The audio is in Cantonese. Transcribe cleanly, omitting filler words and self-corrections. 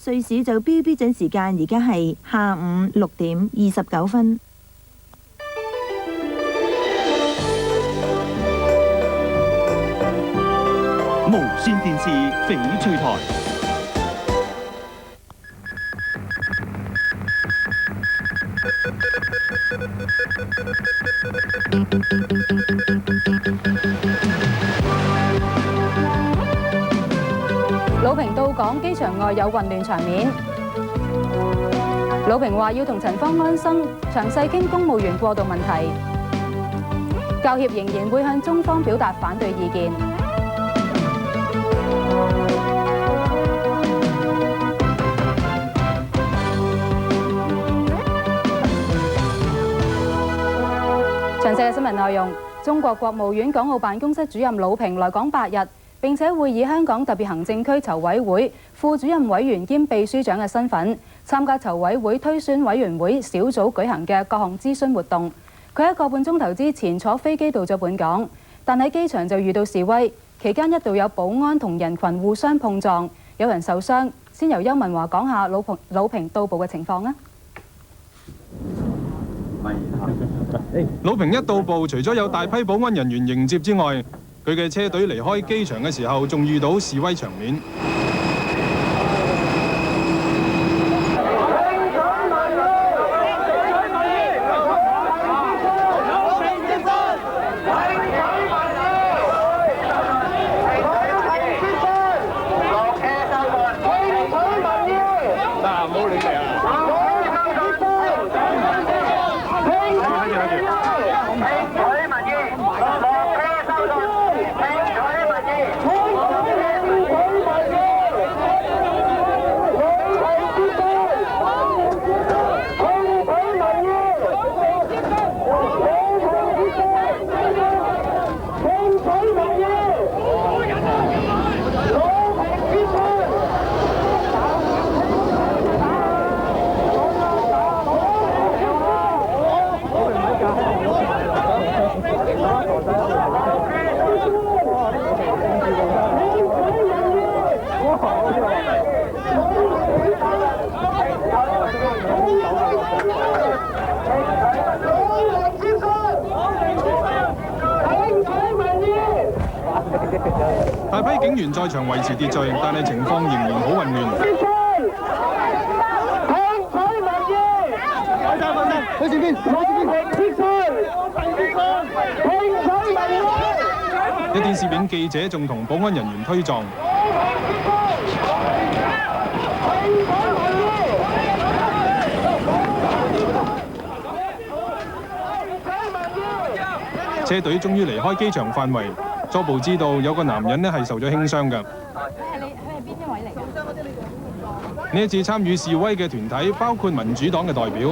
瑞士就標準時間而家係下午6點29分。無線電視翡翠台。魯平到港，機場外有混亂場面。魯平話要同陳方安生詳細傾公務員過渡問題。教協仍然會向中方表達反對意見。詳細嘅新聞內容：中國國務院港澳辦公室主任魯平來港8日。並且會以香港特別行政區籌委會副主任委員兼秘書長嘅身份參加籌委會推選委員會小組舉行嘅各項諮詢活動。佢1個半鐘頭之前坐飛機到咗本港，但喺機場就遇到示威，期間一度有保安同人群互相碰撞，有人受傷。先由邱文華講下魯平到埗嘅情況啊！魯平一到埗，除咗有大批保安人員迎接之外，佢嘅車隊離開機場嘅時候，仲遇到示威場面。大批警員在場維持秩序，但係情況仍然好混亂。一啲攝影記者仲同保安人員推撞。車隊終於離開機場範圍，初步知道有個男人係受咗輕傷㗎。佢係邊一位嚟㗎？呢一次參與示威嘅團體包括民主黨嘅代表，